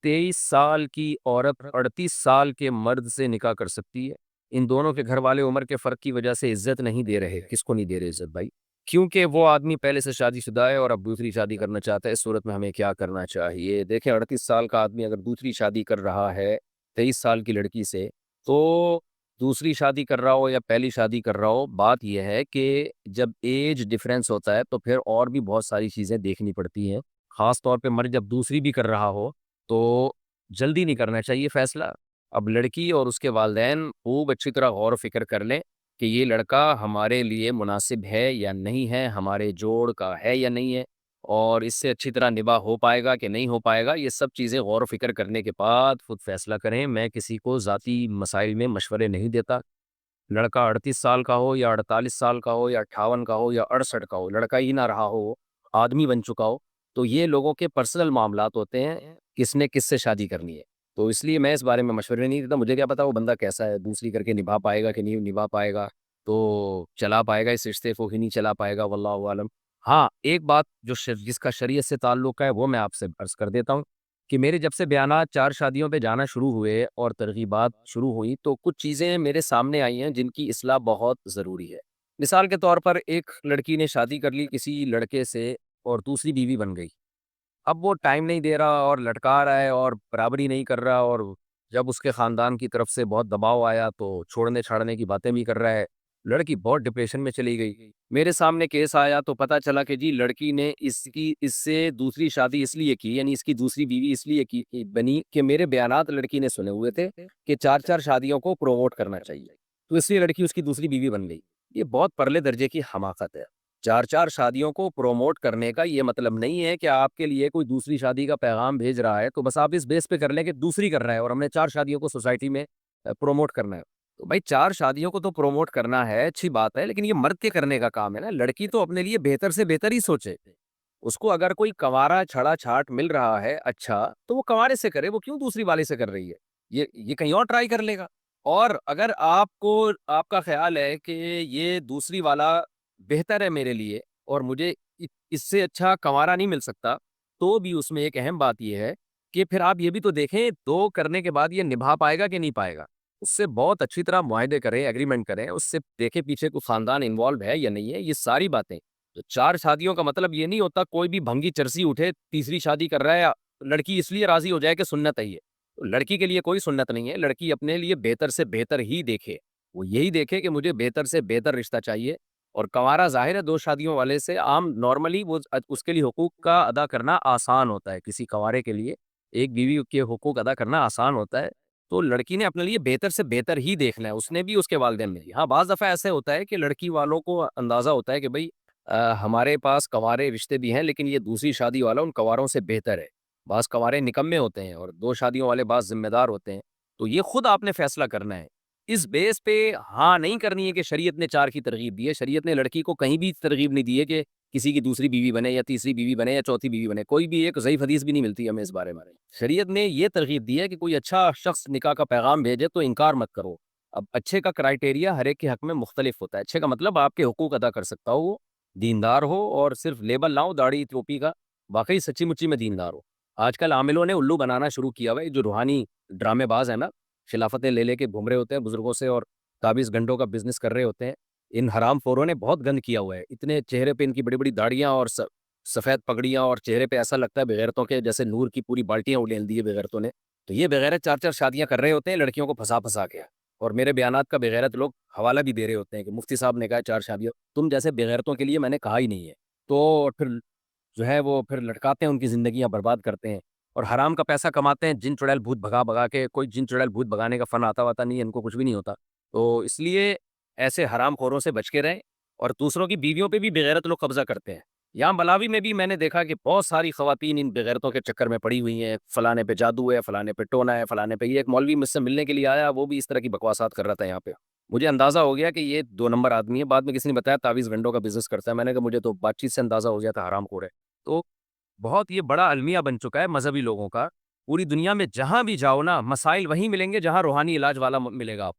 23 سال کی عورت 38 سال کے مرد سے نکاح کر سکتی ہے. ان دونوں کے گھر والے عمر کے فرق کی وجہ سے عزت نہیں دے رہے. کس کو نہیں دے رہے عزت بھائی؟ کیونکہ وہ آدمی پہلے سے شادی شدہ ہے اور اب دوسری شادی کرنا چاہتا ہے. اس صورت میں ہمیں کیا کرنا چاہیے؟ دیکھیں 38 سال کا آدمی اگر دوسری شادی کر رہا ہے 23 سال کی لڑکی سے، تو دوسری شادی کر رہا ہو یا پہلی شادی کر رہا ہو، بات یہ ہے کہ جب ایج ڈفرینس ہوتا ہے تو پھر اور بھی بہت ساری چیزیں دیکھنی پڑتی ہیں. خاص طور پہ مرد جب دوسری بھی کر رہا ہو تو جلدی نہیں کرنا چاہیے فیصلہ. اب لڑکی اور اس کے والدین خوب اچھی طرح غور و فکر کر لیں کہ یہ لڑکا ہمارے لیے مناسب ہے یا نہیں ہے، ہمارے جوڑ کا ہے یا نہیں ہے، اور اس سے اچھی طرح نباہ ہو پائے گا کہ نہیں ہو پائے گا. یہ سب چیزیں غور و فکر کرنے کے بعد خود فیصلہ کریں. میں کسی کو ذاتی مسائل میں مشورے نہیں دیتا. لڑکا 38 سال کا ہو یا 48 سال کا ہو یا 58 کا ہو یا 68 کا ہو، لڑکا ہی نہ رہا ہو، آدمی بن چکا ہو، تو یہ لوگوں کے پرسنل معاملات ہوتے ہیں کس نے کس سے شادی کرنی ہے. تو اس لیے میں اس بارے میں مشورے نہیں دیتا. مجھے کیا پتا وہ بندہ کیسا ہے، دوسری کر کے نبھا پائے گا کہ نہیں نبھا پائے گا، تو چلا پائے گا اس رشتے کو کہ نہیں چلا پائے گا، واللہ عالم. ہاں ایک بات جس کا شریعت سے تعلق ہے وہ میں آپ سے عرض کر دیتا ہوں کہ میرے جب سے بیانات 4 شادیوں پہ جانا شروع ہوئے اور ترغیبات شروع ہوئی تو کچھ چیزیں میرے سامنے آئی ہیں جن کی اصلاح بہت ضروری ہے. مثال کے طور پر ایک لڑکی نے شادی کر لی کسی لڑکے سے اور دوسری بیوی بن گئی. اب وہ ٹائم نہیں دے رہا اور لٹکا رہا ہے اور برابری نہیں کر رہا، اور جب اس کے خاندان کی طرف سے بہت دباؤ آیا تو چھوڑنے چھاڑنے کی باتیں بھی کر رہا ہے. لڑکی بہت ڈپریشن میں چلی گئی. میرے سامنے کیس آیا تو پتا چلا کہ جی لڑکی نے اس سے دوسری شادی اس لیے کی، یعنی اس کی دوسری بیوی اس لیے کی بنی کہ میرے بیانات لڑکی نے سنے ہوئے تھے کہ 4 شادیوں کو پروموٹ کرنا چاہیے، تو اس لیے لڑکی اس کی دوسری بیوی بن گئی. یہ بہت پرلے درجے کی حماقت ہے. 4 شادیوں کو پروموٹ کرنے کا یہ مطلب نہیں ہے کہ آپ کے لیے کوئی دوسری شادی کا پیغام بھیج رہا ہے تو بس آپ اس بیس پہ کر لیں کہ دوسری کر رہا ہے اور ہم نے 4 شادیوں کو سوسائٹی میں پروموٹ کرنا ہے. تو بھائی 4 شادیوں کو تو پروموٹ کرنا ہے، اچھی بات ہے، لیکن یہ مرد کے کرنے کا کام ہے نا. لڑکی تو اپنے لیے بہتر سے بہتر ہی سوچے. اس کو اگر کوئی کنوارا چھڑا چھاٹ مل رہا ہے اچھا تو وہ کنوارے سے کرے، وہ کیوں دوسری والے سے کر رہی ہے؟ یہ کہیں اور ٹرائی کر لے گا. اور اگر آپ کا خیال ہے کہ یہ دوسری والا بہتر ہے میرے لیے اور مجھے اس سے اچھا کنوارا نہیں مل سکتا، تو بھی اس میں ایک اہم بات یہ ہے کہ پھر آپ یہ بھی تو دیکھیں 2 کرنے کے بعد یہ نبھا پائے گا کہ نہیں پائے گا. اس سے بہت اچھی طرح معاہدے کریں، ایگریمنٹ کریں، اس سے دیکھیں پیچھے کوئی خاندان انوالو ہے یا نہیں ہے. یہ ساری باتیں تو 4 شادیوں کا مطلب یہ نہیں ہوتا کوئی بھی بھنگی چرسی اٹھے تیسری شادی کر رہا ہے لڑکی اس لیے راضی ہو جائے کہ سنت ہے. یہ لڑکی کے لیے کوئی سنت نہیں ہے. لڑکی اپنے لیے بہتر سے بہتر ہی دیکھے. وہ یہی دیکھے کہ مجھے بہتر سے بہتر رشتہ چاہیے. اور کنوارا ظاہر ہے 2 شادیوں والے سے عام نارملی وہ اس کے لیے حقوق کا ادا کرنا آسان ہوتا ہے. کسی کنوارے کے لیے ایک بیوی کے حقوق ادا کرنا آسان ہوتا ہے. تو لڑکی نے اپنے لیے بہتر سے بہتر ہی دیکھنا ہے، اس نے بھی اس کے والدین نے بھی. ہاں بعض دفعہ ایسے ہوتا ہے کہ لڑکی والوں کو اندازہ ہوتا ہے کہ بھائی ہمارے پاس کنوارے رشتے بھی ہیں لیکن یہ دوسری شادی والا ان کنواروں سے بہتر ہے. بعض کنوارے نکمے ہوتے ہیں اور 2 شادیوں والے بعض ذمہ دار ہوتے ہیں. تو یہ خود آپ نے فیصلہ کرنا ہے. اس بیس پہ ہاں نہیں کرنی ہے کہ شریعت نے 4 کی ترغیب دی ہے. شریعت نے لڑکی کو کہیں بھی ترغیب نہیں دی ہے کہ کسی کی دوسری بیوی بنے یا تیسری بیوی بنے یا چوتھی بیوی بنے. کوئی بھی ایک ضعیف حدیث بھی نہیں ملتی ہمیں اس بارے میں. شریعت نے یہ ترغیب دی ہے کہ کوئی اچھا شخص نکاح کا پیغام بھیجے تو انکار مت کرو. اب اچھے کا کرائٹیریا ہر ایک کے حق میں مختلف ہوتا ہے. اچھے کا مطلب آپ کے حقوق ادا کر سکتا ہو، وہ دیندار ہو اور صرف لیبل نہ ہو داڑھی ٹوپی کا، واقعی سچی مچی میں دیندار ہو. آج کل عاملوں نے الو بنانا شروع کیا ہوا ہے. جو روحانی ڈرامے باز ہیں نا، خلافتیں لے کے گھوم رہے ہوتے ہیں بزرگوں سے اور 24 گھنٹوں کا بزنس کر رہے ہوتے ہیں. ان حرام خوروں نے بہت گند کیا ہوا ہے. اتنے چہرے پہ ان کی بڑی بڑی داڑیاں اور سفید پگڑیاں اور چہرے پہ ایسا لگتا ہے بغیرتوں کے جیسے نور کی پوری بالٹیاں اڑیل دی ہے بغیرتوں نے. تو یہ بغیرت 4 شادیاں کر رہے ہوتے ہیں لڑکیوں کو پھنسا کے. اور میرے بیانات کا بغیرت لوگ حوالہ بھی دے رہے ہوتے ہیں کہ مفتی صاحب نے کہا 4 شادیاں. تم جیسے بغیرتوں کے لیے میں نے کہا ہی نہیں ہے. تو پھر جو ہے وہ پھر لٹکاتے ہیں، ان کی زندگیاں برباد کرتے ہیں اور حرام کا پیسہ کماتے ہیں. جن چڑیل بھوت بھگا کے، کوئی جن چڑیل بھوت بھگانے کا فن آتا نہیں ہے ان کو، کچھ بھی نہیں ہوتا. تو اس لیے ایسے حرام خوروں سے بچ کے رہیں. اور دوسروں کی بیویوں پہ بھی بغیرت لوگ قبضہ کرتے ہیں. یہاں ملاوی میں بھی میں نے دیکھا کہ بہت ساری خواتین ان بغیرتوں کے چکر میں پڑی ہوئی ہیں. فلانے پہ جادو ہے، فلانے پہ ٹونا ہے، فلانے پہ. یہ ایک مولوی مجھ سے ملنے کے لیے آیا، وہ بھی اس طرح کی بکواسات کر رہا تھا یہاں پہ. مجھے اندازہ ہو گیا کہ یہ 2 نمبر آدمی ہے. بعد میں کسی نے بتایا 24 گھنٹوں کا بزنس کرتا ہے. میں نے کہا مجھے تو بات چیت سے اندازہ ہو گیا تھا حرام خور ہے. تو بہت یہ بڑا المیہ بن چکا ہے مذہبی لوگوں کا. پوری دنیا میں جہاں بھی جاؤ نا، مسائل وہیں ملیں گے جہاں روحانی علاج والا ملے گا. آپ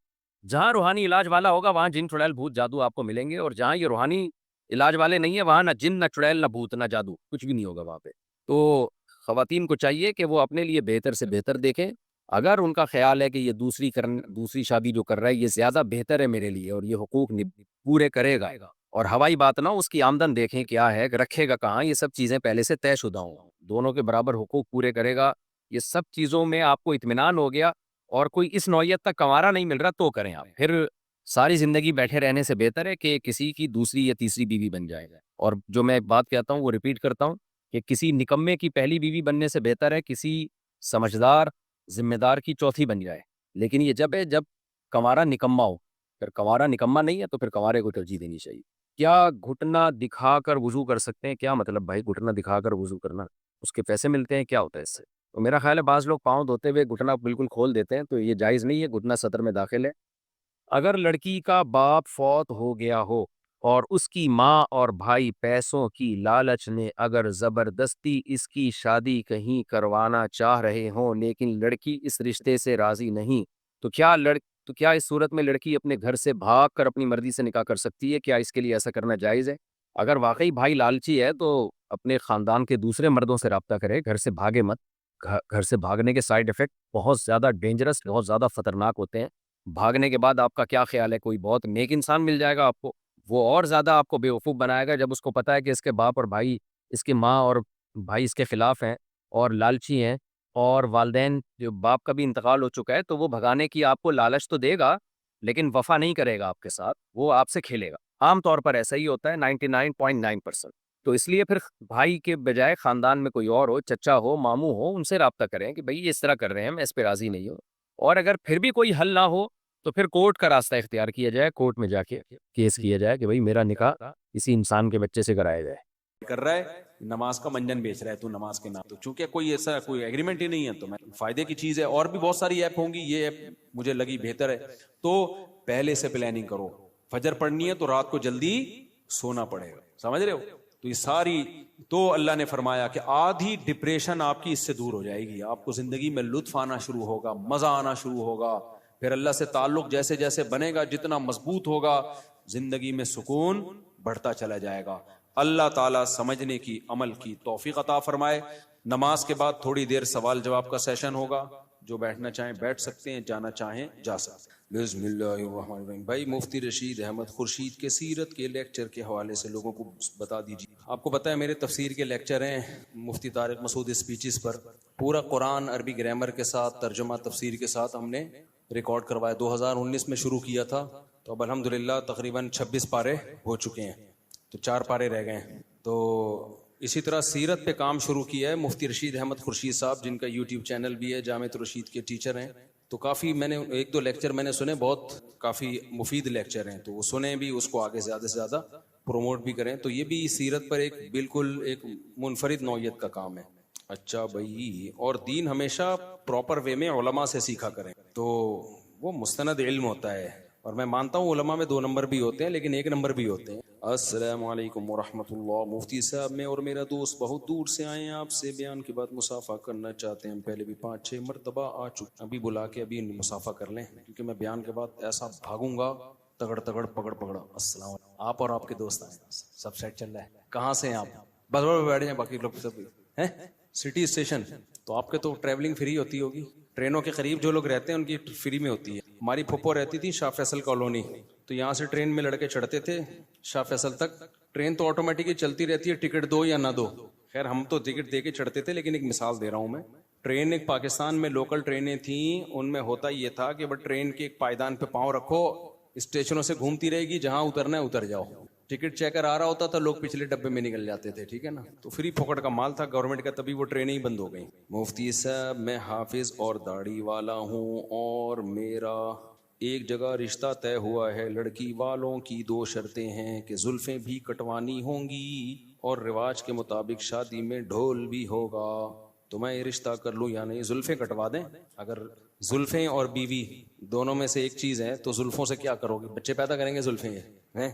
جہاں روحانی علاج والا ہوگا وہاں جن چڑیل بھوت جادو آپ کو ملیں گے. اور جہاں یہ روحانی علاج والے نہیں ہے وہاں نہ جن نہ چڑیل نہ بھوت نہ جادو، کچھ بھی نہیں ہوگا وہاں پہ. تو خواتین کو چاہیے کہ وہ اپنے لیے بہتر سے بہتر دیکھیں. اگر ان کا خیال ہے کہ یہ دوسری شادی جو کر رہا ہے یہ زیادہ بہتر ہے میرے لیے اور یہ حقوق پورے کرے گا، اور ہوائی بات نہ، اس کی آمدن دیکھیں کیا ہے، رکھے گا کہاں، یہ سب چیزیں پہلے سے طے شدہ ہوں، دونوں کے برابر حقوق پورے کرے گا، یہ سب چیزوں میں آپ کو اطمینان ہو گیا اور کوئی اس نوعیت تک کنوارا نہیں مل رہا تو کریں آپ. پھر ساری زندگی بیٹھے رہنے سے بہتر ہے کہ کسی کی دوسری یا تیسری بیوی بن جائے گا. اور جو میں بات کہتا ہوں وہ ریپیٹ کرتا ہوں کہ کسی نکمے کی پہلی بیوی بننے سے بہتر ہے کسی سمجھدار ذمہ دار کی چوتھی بن جائے. لیکن یہ جب کنوارا نکما ہو. پھر کنوارا نکما نہیں ہے تو پھر کنوارے کو ترجیح دینی چاہیے. کیا گھٹنا دکھا کر وضو کر سکتے ہیں؟ کیا مطلب بھائی گھٹنا دکھا کر وضو کرنا؟ اس کے پیسے ملتے ہیں؟ کیا ہوتا ہے اس سے؟ تو میرا خیال ہے بعض لوگ پاؤں دھوتے ہوئے گھٹنا بالکل کھول دیتے ہیں، تو یہ جائز نہیں ہے، گھٹنا سطر میں داخل ہے. اگر لڑکی کا باپ فوت ہو گیا ہو اور اس کی ماں اور بھائی پیسوں کی لالچ میں اگر زبردستی اس کی شادی کہیں کروانا چاہ رہے ہوں لیکن لڑکی اس رشتے سے راضی نہیں، تو کیا اس صورت میں لڑکی اپنے گھر سے بھاگ کر اپنی مرضی سے نکاح کر سکتی ہے؟ کیا اس کے لیے ایسا کرنا جائز ہے؟ اگر واقعی بھائی لالچی ہے تو اپنے خاندان کے دوسرے مردوں سے رابطہ کرے، گھر سے بھاگے مت. گھر سے بھاگنے کے سائیڈ افیکٹ بہت زیادہ ڈینجرس، بہت زیادہ خطرناک ہوتے ہیں. بھاگنے کے بعد آپ کا کیا خیال ہے؟ کوئی بہت نیک انسان مل جائے گا آپ کو، وہ اور زیادہ آپ کو بیوقوف بنائے گا جب اس کو پتا ہے کہ اس کے باپ اور بھائی، اس کی ماں اور بھائی اس کے خلاف ہیں اور لالچی ہیں، اور والدین جو باپ کا بھی انتقال ہو چکا ہے، تو وہ بھگانے کی آپ کو لالچ تو دے گا لیکن وفا نہیں کرے گا آپ کے ساتھ، وہ آپ سے کھیلے گا. عام طور پر ایسا ہی ہوتا ہے 99.9%. تو اس لیے پھر بھائی کے بجائے خاندان میں کوئی اور ہو، چچا ہو، ماموں ہو، ان سے رابطہ کریں کہ بھائی یہ اس طرح کر رہے ہیں، میں اس پہ راضی نہیں ہوں. اور اگر پھر بھی کوئی حل نہ ہو تو پھر کورٹ کا راستہ اختیار کیا جائے، کورٹ میں جا کے کیس کیا جائے کہ بھائی میرا نکاح اسی انسان کے بچے سے کرایا جائے. کر رہا ہے نماز کا منجن بیچ رہا ہے تو نماز کے نام، تو چونکہ کوئی ایسا کوئی ایگریمنٹ ہی نہیں ہے تو میں فائدے کی چیز ہے. اور بھی بہت ساری ایپ ہوں گی، یہ ایپ مجھے لگی بہتر ہے. تو پہلے سے پلاننگ کرو، فجر پڑھنی ہے تو رات کو جلدی سونا پڑے گا، سمجھ رہے ہو؟ تو یہ ساری، تو اللہ نے فرمایا کہ آدھی ڈپریشن آپ کی اس سے دور ہو جائے گی، آپ کو زندگی میں لطف آنا شروع ہوگا، مزہ آنا شروع ہوگا. پھر اللہ سے تعلق جیسے جیسے بنے گا، جتنا مضبوط ہوگا، زندگی میں سکون بڑھتا چلا جائے گا. اللہ تعالیٰ سمجھنے کی، عمل کی توفیق عطا فرمائے. نماز کے بعد تھوڑی دیر سوال جواب کا سیشن ہوگا، جو بیٹھنا چاہیں بیٹھ سکتے ہیں، جانا چاہیں جا سکتے ہیں. بسم اللہ الرحمن الرحیم. بھائی مفتی رشید احمد خورشید کے سیرت کے لیکچر کے حوالے سے لوگوں کو بتا دیجیے. آپ کو پتہ ہے میرے تفسیر کے لیکچر ہیں مفتی طارق مسعود اسپیچز پر، پورا قرآن عربی گرامر کے ساتھ، ترجمہ تفسیر کے ساتھ ہم نے ریکارڈ کروایا. 2019 میں شروع کیا تھا، تو اب الحمدللہ تقریباً 26 پارے ہو چکے ہیں، تو 4 پارے رہ گئے ہیں. تو اسی طرح سیرت پہ کام شروع کیا ہے مفتی رشید احمد خورشید صاحب، جن کا یوٹیوب چینل بھی ہے، جامعۃ الرشید کے ٹیچر ہیں. تو کافی میں نے 1-2 لیکچر میں نے سنے، بہت کافی مفید لیکچر ہیں، تو وہ سنیں بھی، اس کو آگے زیادہ سے زیادہ پروموٹ بھی کریں. تو یہ بھی سیرت پر ایک بالکل ایک منفرد نوعیت کا کام ہے. اچھا بھائی، اور دین ہمیشہ پراپر وے میں علماء سے سیکھا کریں، تو وہ مستند علم ہوتا ہے. اور میں مانتا ہوں علماء میں 2 نمبر بھی ہوتے ہیں لیکن 1 نمبر بھی ہوتے ہیں. السلام علیکم ورحمۃ اللہ. مفتی صاحب، میں اور میرا دوست بہت دور سے آئے ہیں، آپ سے بیان کے بعد مسافہ کرنا چاہتے ہیں. پہلے بھی 5-6 مرتبہ آ چکے، ابھی بلا کے ابھی مسافہ کر لیں، کیونکہ میں بیان کے بعد ایسا بھاگوں گا، تگڑ تگڑ پکڑ پکڑا. السلام علیکم. آپ اور آپ کے دوست آئے، سب سیٹ چل رہا ہے؟ کہاں سے ہیں آپ؟ بس بیٹھ جائیں، باقی لوگ سب ہیں سٹی اسٹیشن. تو آپ کے تو ٹریولنگ فری ہوتی ہوگی، ٹرینوں کے قریب جو لوگ رہتے ہیں ان کی فری میں ہوتی ہے. ہماری پھپھو رہتی تھی شاہ فیصل کالونی، تو یہاں سے ٹرین میں لڑکے چڑھتے تھے شاہ فیصل تک. ٹرین تو آٹومیٹکلی چلتی رہتی ہے، ٹکٹ دو یا نہ دو. خیر ہم تو ٹکٹ دے کے چڑھتے تھے، لیکن ایک مثال دے رہا ہوں میں. ٹرین ایک پاکستان میں لوکل ٹرینیں تھیں، ان میں ہوتا یہ تھا کہ بس ٹرین کے ایک پائیدان پہ پاؤں رکھو، اسٹیشنوں سے گھومتی رہے گی، جہاں اترنا ہے اتر جاؤ. ٹکٹ چیکر آ رہا ہوتا تھا، لوگ پچھلے ڈبے میں نکل جاتے تھے، ٹھیک ہے نا. تو فری پھوکٹ کا مال تھا گورنمنٹ کا، تبھی وہ ٹرینیں ہی بند ہو گئیں. مفتی صاحب، میں حافظ اور داڑھی والا ہوں، اور میرا ایک جگہ رشتہ طے ہوا ہے. لڑکی والوں کی 2 شرطیں ہیں کہ زلفیں بھی کٹوانی ہوں گی اور رواج کے مطابق شادی میں ڈھول بھی ہوگا. تو میں یہ رشتہ کر لوں یا نہیں؟ زلفیں کٹوا دیں. اگر زلفیں اور بیوی دونوں میں سے ایک چیز ہے تو زلفوں سے کیا کرو گے؟ بچے پیدا کریں گے زلفیں ہیں؟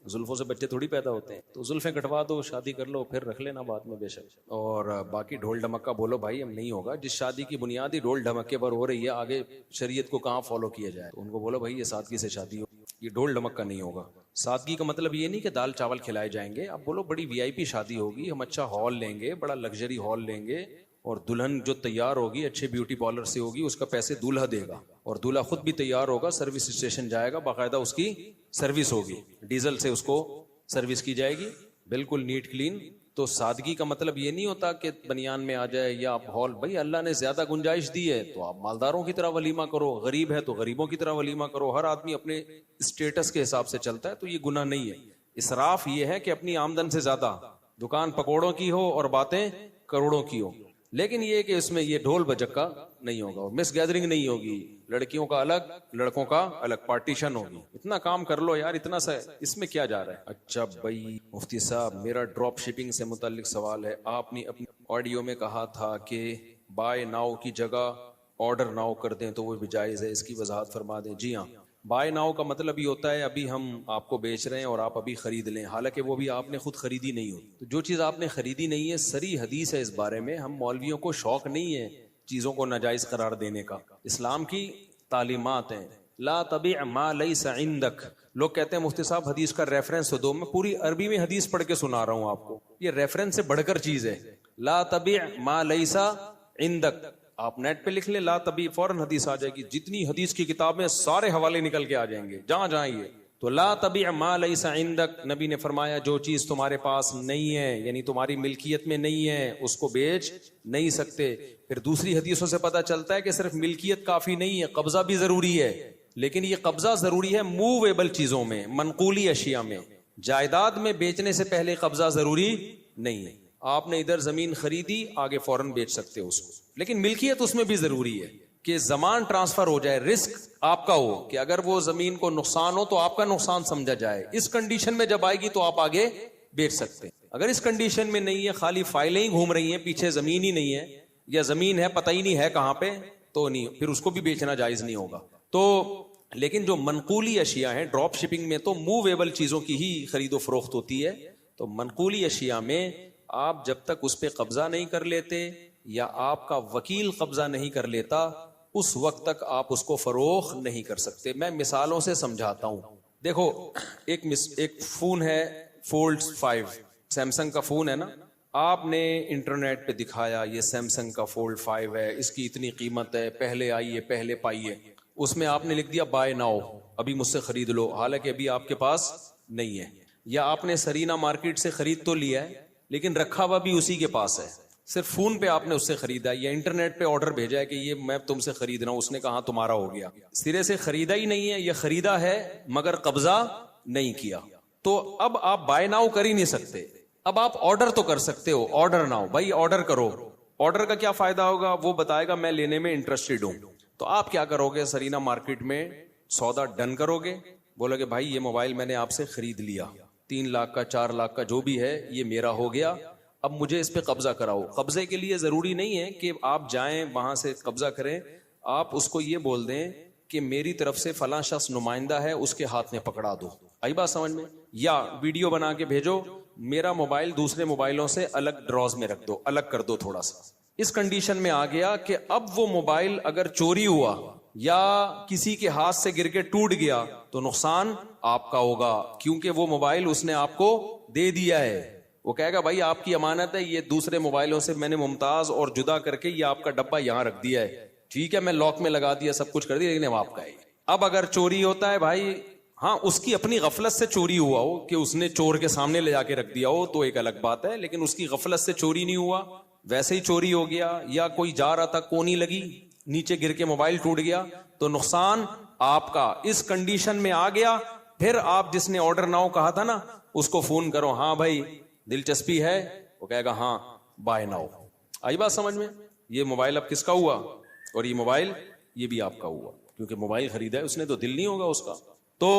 زلفوں سے بچے تھوڑی پیدا ہوتے ہیں. تو زلفیں کٹوا دو، شادی کر لو، پھر رکھ لینا بعد میں بے شک. اور باقی ڈھول ڈھمکا بولو بھائی، ہم نہیں ہوگا. جس شادی کی بنیاد ہی ڈھول ڈھمکے پر ہو رہی ہے، آگے شریعت کو کہاں فالو کیا جائے؟ تو ان کو بولو بھائی یہ سادگی سے شادی ہو. یہ ڈھول ڈمک کا نہیں ہوگا. سادگی کا مطلب یہ نہیں کہ دال چاول کھلائے جائیں گے. آپ بولو بڑی وی آئی پی شادی ہوگی, ہم اچھا ہال لیں گے, بڑا لگژری ہال لیں گے, اور دلہن جو تیار ہوگی اچھے بیوٹی پارلر سے ہوگی, اس کا پیسے دولہا دے گا, اور دولہا خود بھی تیار ہوگا, سروس اسٹیشن جائے گا, باقاعدہ اس کی سروس ہوگی, ڈیزل سے اس کو سروس کی جائے گی, بالکل نیٹ کلین. تو سادگی کا مطلب یہ نہیں ہوتا کہ بنیان میں آ جائے یا آپ ہال. بھائی اللہ نے زیادہ گنجائش دی ہے تو آپ مالداروں کی طرح ولیمہ کرو, غریب ہے تو غریبوں کی طرح ولیمہ کرو. ہر آدمی اپنے اسٹیٹس کے حساب سے چلتا ہے, تو یہ گناہ نہیں ہے. اسراف یہ ہے کہ اپنی آمدن سے زیادہ دکان پکوڑوں کی ہو اور باتیں کروڑوں کی ہو, لیکن یہ کہ اس میں یہ ڈھول بجکا نہیں ہوگا, مس گیدرنگ نہیں ہوگی, لڑکیوں کا الگ لڑکوں کا الگ پارٹیشن ہوگی. اتنا کام کر لو یار, اتنا سا اس میں کیا جا رہا ہے. اچھا بھائی مفتی صاحب, میرا ڈراپ شپنگ سے متعلق سوال ہے. آپ نے اپنی آڈیو میں کہا تھا کہ بائی ناؤ کی جگہ آرڈر ناؤ کر دیں تو وہ بھی جائز ہے, اس کی وضاحت فرما دیں. جی ہاں, بائی ناؤ کا مطلب یہ ہوتا ہے ابھی ہم آپ کو بیچ رہے ہیں اور آپ ابھی خرید لیں, حالانکہ وہ بھی آپ نے خود خریدی نہیں ہوتی. تو جو چیز آپ نے خریدی نہیں ہے, صریح حدیث ہے اس بارے میں. ہم مولویوں کو شوق نہیں ہے چیزوں کو ناجائز قرار دینے کا, اسلام کی تعلیمات ہیں. لا تبع ما لیس عندک. لوگ کہتے ہیں مفتی صاحب حدیث کا ریفرنس دو. میں پوری عربی میں حدیث پڑھ کے سنا رہا ہوں آپ کو, یہ ریفرنس سے بڑھ کر چیز ہے. لا تبع ما لیس عندک, آپ نیٹ پہ لکھ لیں لا تبع, فوراً حدیث آ جائے گی. جتنی حدیث کی کتابیں سارے حوالے نکل کے آ جائیں گے جہاں جہاں یہ. تو لا تبع ما لیس عندک, نبی نے فرمایا جو چیز تمہارے پاس نہیں ہے, یعنی تمہاری ملکیت میں نہیں ہے, اس کو بیچ نہیں سکتے. پھر دوسری حدیثوں سے پتہ چلتا ہے کہ صرف ملکیت کافی نہیں ہے, قبضہ بھی ضروری ہے. لیکن یہ قبضہ ضروری ہے موویبل چیزوں میں, منقولی اشیاء میں. جائیداد میں بیچنے سے پہلے قبضہ ضروری نہیں ہے. آپ نے ادھر زمین خریدی, آگے فوراً بیچ سکتے ہو اس کو, لیکن ملکیت اس میں بھی ضروری ہے کہ زمان ٹرانسفر ہو جائے, رسک آپ کا ہو کہ اگر وہ زمین کو نقصان ہو تو آپ کا نقصان سمجھا جائے. اس کنڈیشن میں جب آئے گی تو آپ آگے بیچ سکتے ہیں. اگر اس کنڈیشن میں نہیں ہے, خالی فائلیں ہی گھوم رہی ہیں, پیچھے زمین ہی نہیں ہے, یا زمین ہے پتہ ہی نہیں ہے کہاں پہ, تو نہیں, پھر اس کو بھی بیچنا جائز نہیں ہوگا. تو لیکن جو منقولی اشیاء ہیں, ڈراپ شپنگ میں تو موویبل چیزوں کی ہی خرید و فروخت ہوتی ہے. تو منقولی اشیاء میں آپ جب تک اس پہ قبضہ نہیں کر لیتے یا آپ کا وکیل قبضہ نہیں کر لیتا, اس وقت تک آپ اس کو فروخت نہیں کر سکتے. میں مثالوں سے سمجھاتا ہوں. دیکھو ایک فون ہے فولڈ 5, سیمسنگ کا فون ہے نا. آپ نے انٹرنیٹ پہ دکھایا یہ سیمسنگ کا فولڈ 5 ہے, اس کی اتنی قیمت ہے, پہلے آئیے پہلے پائیے. اس میں آپ نے لکھ دیا بائی ناؤ, ابھی مجھ سے خرید لو, حالانکہ ابھی آپ کے پاس نہیں ہے. یا آپ نے سرینا مارکیٹ سے خرید تو لیا ہے لیکن رکھا ہوا بھی اسی کے پاس ہے, صرف فون پہ آپ نے اس سے خریدا, یا انٹرنیٹ پہ آرڈر بھیجا ہے کہ یہ میں تم سے خرید رہا ہوں, اس نے کہا تمہارا ہو گیا. سرے سے خریدا ہی نہیں ہے, یا خریدا ہے مگر قبضہ نہیں کیا. تو اب آپ بائی ناؤ کر ہی نہیں سکتے. اب آپ آرڈر تو کر سکتے ہو, آرڈر ناؤ, بھائی آرڈر کرو. آرڈر کا کیا فائدہ ہوگا, وہ بتائے گا میں لینے میں انٹرسٹڈ ہوں. تو آپ کیا کرو گے, سرینا مارکیٹ میں سودا ڈن کرو گے, بولو گے بھائی یہ موبائل میں نے آپ سے خرید لیا, 3 لاکھ کا 4 لاکھ کا جو بھی ہے یہ میرا ہو گیا, اب مجھے اس پہ قبضہ کراؤ. قبضے کے لیے ضروری نہیں ہے کہ آپ جائیں وہاں سے قبضہ کریں, آپ اس کو یہ بول دیں کہ میری طرف سے فلاں شخص نمائندہ ہے, اس کے ہاتھ میں پکڑا دو. آئی بات سمجھ میں؟ یا ویڈیو بنا کے بھیجو, میرا موبائل دوسرے موبائلوں سے الگ ڈراز میں رکھ دو, الگ کر دو تھوڑا سا. اس کنڈیشن میں آ گیا کہ اب وہ موبائل اگر چوری ہوا یا کسی کے ہاتھ سے گر کے ٹوٹ گیا تو نقصان آپ کا ہوگا, کیونکہ وہ موبائل اس نے آپ کو دے دیا ہے. وہ کہے گا بھائی آپ کی امانت ہے, یہ دوسرے موبائلوں سے میں نے ممتاز اور جدا کر کے یہ آپ کا ڈبہ یہاں رکھ دیا ہے, ٹھیک ہے میں لاک میں لگا دیا, سب کچھ کر دیا, لیکن اب آپ کا ہے. اب اگر چوری ہوتا ہے بھائی, ہاں اس کی اپنی غفلت سے چوری ہوا ہو کہ اس نے چور کے سامنے لے جا کے رکھ دیا ہو تو ایک الگ بات ہے, لیکن اس کی غفلت سے چوری نہیں ہوا, ویسے ہی چوری ہو گیا, یا کوئی جا رہا تھا کونی لگی نیچے گر کے موبائل ٹوٹ گیا, تو نقصان آپ کا. اس کنڈیشن میں آ گیا, پھر آپ جس نے آرڈر ناؤ کہا تھا نا اس کو فون کرو, ہاں بھائی دلچسپی ہے, وہ کہے گا ہاں بائی ناؤ. آئی بات سمجھ میں؟ یہ موبائل اب کس کا ہوا, اور یہ موبائل یہ بھی آپ کا ہوا, کیونکہ موبائل خریدا ہے اس نے تو دل نہیں ہوگا اس کا. تو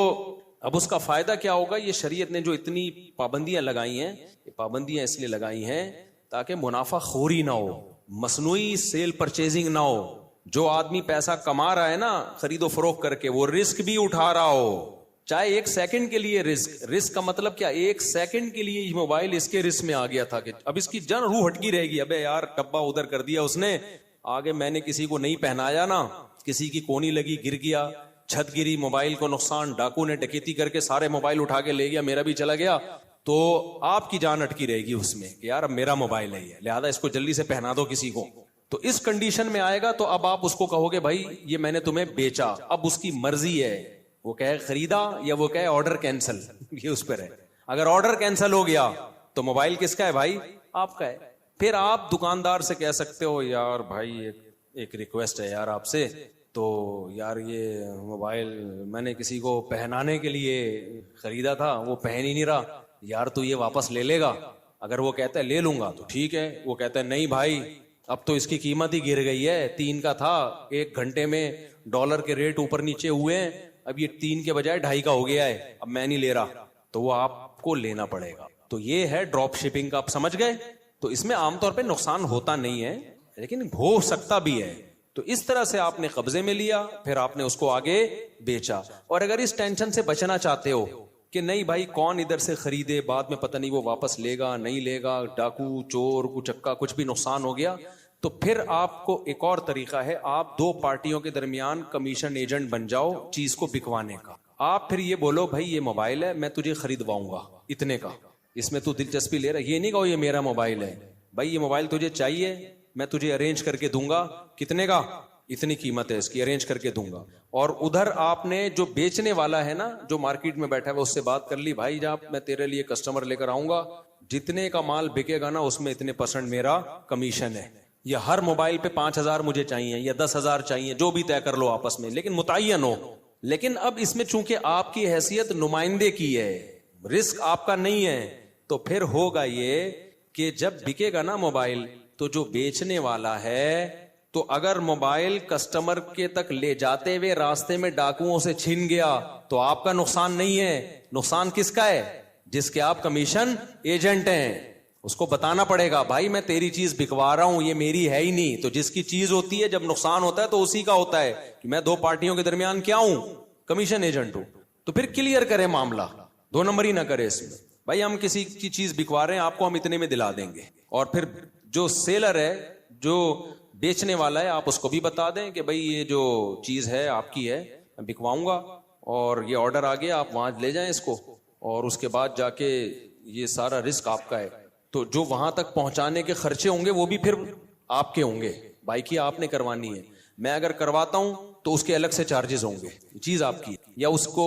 اب اس کا فائدہ کیا ہوگا, یہ شریعت نے جو اتنی پابندیاں لگائی ہیں, یہ پابندیاں اس لیے لگائی ہیں تاکہ منافع خوری نہ ہو, مصنوعی سیل پرچیزنگ نہ ہو. جو آدمی پیسہ کما رہا ہے نا خرید و فروخت کر کے, وہ رسک بھی اٹھا رہا ہو, چاہے 1 سیکنڈ کے لیے رسک. رسک کا مطلب کیا, 1 سیکنڈ کے لیے یہ موبائل اس کے رسک میں آ گیا تھا کہ اب اس کی جان روح ہٹکی رہے گی, ابے یار ڈبہ ادھر کر دیا اس نے, آگے میں نے کسی کو نہیں پہنایا نا, کسی کی کونی لگی گر گیا, چھت گری, موبائل کو نقصان, ڈاکو نے ڈکیتی کر کے سارے موبائل اٹھا کے لے گیا, میرا بھی چلا گیا, تو آپ کی جان اٹکی رہے گی اس میں کہ یار اب میرا موبائل ہے یہ, لہذا اس کو جلدی سے پہنا دو کسی کو. تو اس کنڈیشن میں آئے گا تو اب آپ اس کو کہو گے بھائی یہ میں نے تمہیں بیچا, اب اس کی مرضی ہے وہ کہے خریدا یا وہ کہے آرڈر کینسل, یہ اس پر ہے. اگر آرڈر کینسل ہو گیا تو موبائل کس کا ہے بھائی؟ آپ کا ہے. پھر آپ دکاندار سے کہہ سکتے ہو یار بھائی ایک ریکویسٹ ہے یار آپ سے, تو یار یہ موبائل میں نے کسی کو پہنانے کے لیے خریدا تھا, وہ پہن ہی نہیں رہا, یار تو یہ واپس لے لے گا؟ اگر وہ کہتا ہے لے لوں گا تو ٹھیک ہے, وہ کہتا ہے نہیں بھائی اب تو اس کی قیمت ہی گر گئی ہے, 3 کا تھا, 1 گھنٹے میں ڈالر کے ریٹ اوپر نیچے ہوئے ہیں, اب یہ 3 کے بجائے 2.5 کا ہو گیا ہے, اب میں نہیں لے رہا, تو وہ آپ کو لینا پڑے گا. تو یہ ہے ڈراپ شپنگ کا, آپ سمجھ گئے؟ تو اس میں عام طور پہ نقصان ہوتا نہیں ہے لیکن ہو سکتا بھی ہے. تو اس طرح سے آپ نے قبضے میں لیا, پھر آپ نے اس کو آگے بیچا. اور اگر اس ٹینشن سے بچنا چاہتے ہو کہ نہیں بھائی کون ادھر سے خریدے, بعد میں پتہ نہیں وہ واپس لے گا نہیں لے گا, ڈاکو چور کچکا کچھ بھی نقصان ہو گیا, تو پھر آپ کو ایک اور طریقہ ہے, آپ 2 پارٹیوں کے درمیان کمیشن ایجنٹ بن جاؤ چیز کو بکوانے کا. آپ پھر یہ بولو بھائی یہ موبائل ہے میں تجھے خریدواؤں گا اتنے کا, اس میں تو دلچسپی لے رہا, یہ نہیں کہو یہ میرا موبائل ہے, بھائی یہ موبائل تجھے چاہیے میں تجھے ارینج کر کے دوں گا, کتنے کا؟ اتنی قیمت ہے اس کی, ارینج کر کے دوں گا. اور ادھر آپ نے جو بیچنے والا ہے نا, جو مارکیٹ میں بیٹھا ہے, اس سے بات کر لی, بھائی جب میں تیرے لیے کسٹمر لے کر آؤں گا, جتنے کا مال بکے گا نا اس میں اتنے % میرا کمیشن ہے, یا ہر موبائل پہ 5,000 مجھے چاہیے یا 10,000 چاہیے, جو بھی طے کر لو آپس میں, لیکن متعین ہو. لیکن اب اس میں چونکہ آپ کی حیثیت نمائندے کی ہے, رسک آپ کا نہیں ہے, تو پھر ہوگا یہ کہ جب بکے گا نا موبائل تو جو بیچنے والا ہے, تو اگر موبائل کسٹمر کے تک لے جاتے ہوئے راستے میں ڈاکوؤں سے چھن گیا تو آپ کا نقصان نہیں ہے, نقصان کس کا ہے؟ جس کے آپ کمیشن ایجنٹ ہیں. اس کو بتانا پڑے گا بھائی میں تیری چیز بکوا رہا ہوں, یہ میری ہے ہی نہیں. تو جس کی چیز ہوتی ہے جب نقصان ہوتا ہے تو اسی کا ہوتا ہے, کہ میں 2 پارٹیوں کے درمیان کیا ہوں؟ کمیشن ایجنٹ ہوں. تو پھر کلیئر کرے معاملہ, 2 نمبری نہ کرے اس میں, بھائی ہم کسی کی چیز بکوا رہے ہیں آپ کو ہم اتنے میں دلا دیں گے, اور پھر جو سیلر ہے جو بیچنے والا ہے آپ اس کو بھی بتا دیں کہ بھئی یہ جو چیز ہے آپ کی ہے, میں بکواؤں گا اور یہ آرڈر آ گیا, آپ وہاں لے جائیں اس کو, اور اس کے بعد جا کے یہ سارا رسک آپ کا ہے. تو جو وہاں تک پہنچانے کے خرچے ہوں گے وہ بھی پھر آپ کے ہوں گے, بائکی آپ نے کروانی ہے, میں اگر کرواتا ہوں تو اس کے الگ سے چارجز ہوں گے, چیز آپ کی, یا اس کو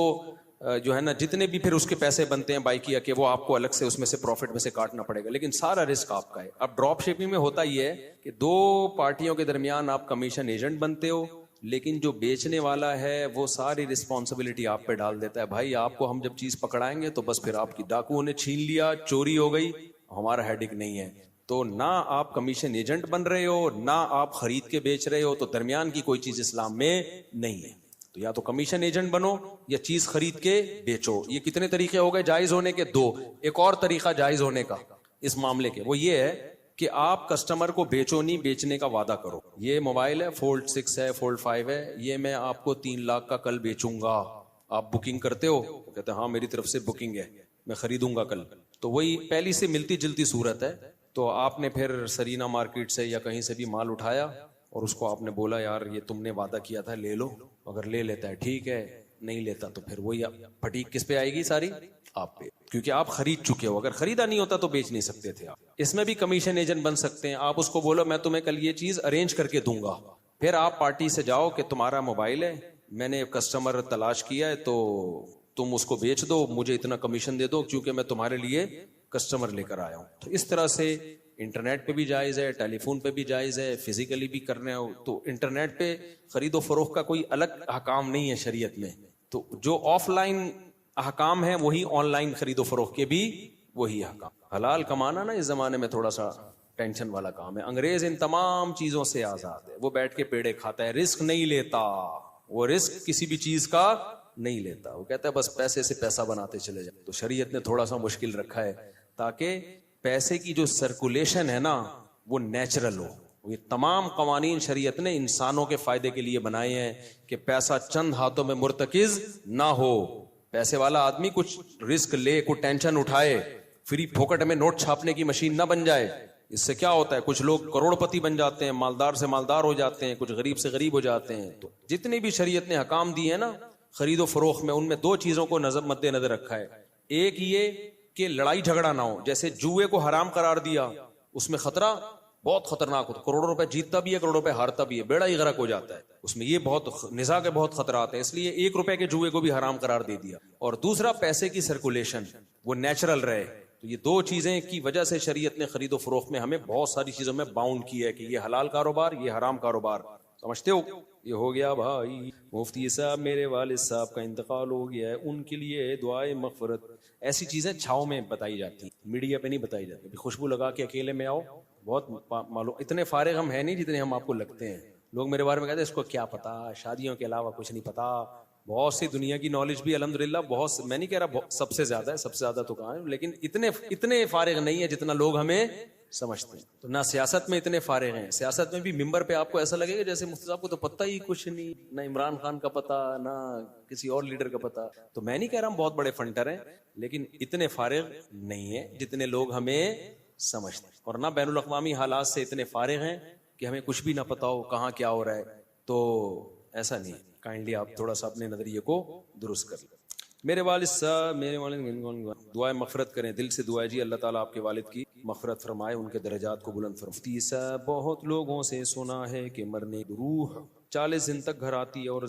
جو ہے نا جتنے بھی پھر اس کے پیسے بنتے ہیں بائکیا کے وہ آپ کو الگ سے اس میں سے پروفٹ میں سے کاٹنا پڑے گا, لیکن سارا رسک آپ کا ہے. اب ڈراپ شپنگ میں ہوتا یہ ہے کہ 2 پارٹیوں کے درمیان آپ کمیشن ایجنٹ بنتے ہو, لیکن جو بیچنے والا ہے وہ ساری رسپانسبلٹی آپ پہ ڈال دیتا ہے, بھائی آپ کو ہم جب چیز پکڑائیں گے تو بس پھر آپ کی ڈاکوؤں نے چھین لیا, چوری ہو گئی, ہمارا ہیڈک نہیں ہے. تو نہ آپ کمیشن ایجنٹ بن رہے ہو نہ آپ خرید کے بیچ رہے ہو, تو درمیان کی کوئی چیز اسلام میں نہیں ہے. تو یا تو کمیشن ایجنٹ بنو یا چیز خرید کے بیچو. یہ کتنے طریقے ہو گئے جائز ہونے کے؟ 2. ایک اور طریقہ جائز ہونے کا اس معاملے کے, وہ یہ ہے کہ آپ کسٹمر کو بیچو نہیں, بیچنے کا وعدہ کرو. یہ موبائل ہے فولڈ 6 ہے, فولڈ 5 ہے, یہ میں آپ کو 3 لاکھ کا کل بیچوں گا, آپ بکنگ کرتے ہو؟ کہتے ہیں ہاں میری طرف سے بکنگ ہے, میں خریدوں گا کل. تو وہی پہلی سے ملتی جلتی صورت ہے. تو آپ نے پھر سرینا مارکیٹ سے یا کہیں سے بھی مال اٹھایا اور اس کو آپ نے بولا یار یہ تم نے وعدہ کیا تھا لے لو, اگر لے لیتا ہے ٹھیک ہے, نہیں لیتا تو پھر وہی پھٹیک کس پہ آئے گی؟ ساری آپ پہ, کیونکہ آپ خرید چکے ہو. اگر خریدا نہیں ہوتا تو بیچ نہیں سکتے تھے آپ. اس میں بھی کمیشن ایجنٹ بن سکتے ہیں. آپ اس کو بولو میں تمہیں کل یہ چیز ارینج کر کے دوں گا, پھر آپ پارٹی سے جاؤ کہ تمہارا موبائل ہے, میں نے کسٹمر تلاش کیا ہے تو تم اس کو بیچ دو, مجھے اتنا کمیشن دے دو کیونکہ میں تمہارے لیے کسٹمر لے کر آیا ہوں. تو اس طرح سے انٹرنیٹ پہ بھی جائز ہے, ٹیلی فون پہ بھی جائز ہے, فزیکلی بھی کرنے ہو تو انٹرنیٹ پہ خرید و فروخت کا کوئی الگ احکام نہیں ہے شریعت میں. تو جو آف لائن احکام ہیں وہی آن لائن خرید و فروخت کے بھی وہی احکام. حلال کمانا نا اس زمانے میں تھوڑا سا ٹینشن والا کام ہے. انگریز ان تمام چیزوں سے آزاد ہے, وہ بیٹھ کے پیڑے کھاتا ہے, رسک نہیں لیتا, وہ رسک کسی بھی چیز کا نہیں لیتا, وہ کہتا ہے بس پیسے سے پیسہ بناتے چلے جائیں. تو شریعت نے تھوڑا سا مشکل رکھا ہے تاکہ پیسے کی جو سرکولیشن ہے نا وہ نیچرل ہو. یہ تمام قوانین شریعت نے انسانوں کے فائدے کے لیے بنائے ہیں کہ پیسہ چند ہاتھوں میں مرتکز نہ ہو. پیسے والا آدمی کچھ رسک لے, کچھ ٹینشن اٹھائے, فری پھوکٹ میں نوٹ چھاپنے کی مشین نہ بن جائے. اس سے کیا ہوتا ہے کچھ لوگ کروڑ پتی بن جاتے ہیں, مالدار سے مالدار ہو جاتے ہیں, کچھ غریب سے غریب ہو جاتے ہیں. تو جتنی بھی شریعت نے حکام دی ہے نا خرید و فروخت میں ان میں دو چیزوں کو مد نظر رکھا ہے. ایک یہ کہ لڑائی جھگڑا نہ ہو. جیسے جوئے کو حرام قرار دیا, اس میں خطرہ بہت خطرناک ہوتا ہے, کروڑوں روپے جیتتا بھی ہے, کروڑوں روپے ہارتا بھی ہے, بیڑا ہی غرق ہو جاتا ہے اس میں. یہ بہت نزاع کے بہت خطرات ہیں, اس لیے 1 روپے کے جوئے کو بھی حرام قرار دے دیا. اور دوسرا پیسے کی سرکولیشن وہ نیچرل رہے. تو یہ 2 چیزیں کی وجہ سے شریعت نے خرید و فروخت میں ہمیں بہت ساری چیزوں میں باؤنڈ کیا ہے کہ یہ حلال کاروبار, یہ حرام کاروبار. سمجھتے ہو؟ یہ ہو گیا بھائی. مفتی صاحب میرے والد صاحب کا انتقال ہو گیا ہے, ان کے لیے دعائے مغفرت. ایسی چیزیں چھاؤں میں بتائی جاتی, میڈیا پہ نہیں بتائی جاتی. خوشبو لگا کے اکیلے میں آؤ, بہت معلوم. اتنے فارغ ہم ہیں نہیں جتنے ہم آپ کو لگتے ہیں. لوگ میرے بارے میں کہتے ہیں اس کو کیا پتا, شادیوں کے علاوہ کچھ نہیں پتا. بہت سی دنیا کی نالج بھی الحمدللہ بہت, میں نہیں کہہ رہا سب سے زیادہ ہے, سب سے زیادہ تو کہاں ہے, لیکن اتنے فارغ نہیں ہے جتنا لوگ ہمیں سمجھتے ہیں. تو نہ سیاست میں اتنے فارغ ہیں. سیاست میں بھی ممبر پہ آپ کو ایسا لگے گا جیسے مفتی صاحب کو تو پتہ ہی کچھ نہیں, نہ عمران خان کا پتہ, نہ کسی اور لیڈر کا پتہ. تو میں نہیں کہہ رہا ہم بہت بڑے فنٹر ہیں, لیکن اتنے فارغ نہیں ہیں جتنے لوگ ہمیں سمجھتے ہیں. اور نہ بین الاقوامی حالات سے اتنے فارغ ہیں کہ ہمیں کچھ بھی نہ پتا ہو کہاں کیا ہو رہا ہے. تو ایسا نہیں. کائنڈلی آپ تھوڑا سا اپنے نظریے کو درست کر لیں. میرے والد صاحب دعائیں مغفرت کریں, دل سے دعائیں جی اللہ تعالیٰ آپ کے والد کی مغفرت فرمائے, ان کے درجات کو بلند فرمائے. مفتی صاحب بہت لوگوں سے سنا ہے کہ مرنے روح 40 دن تک گھر آتی ہے اور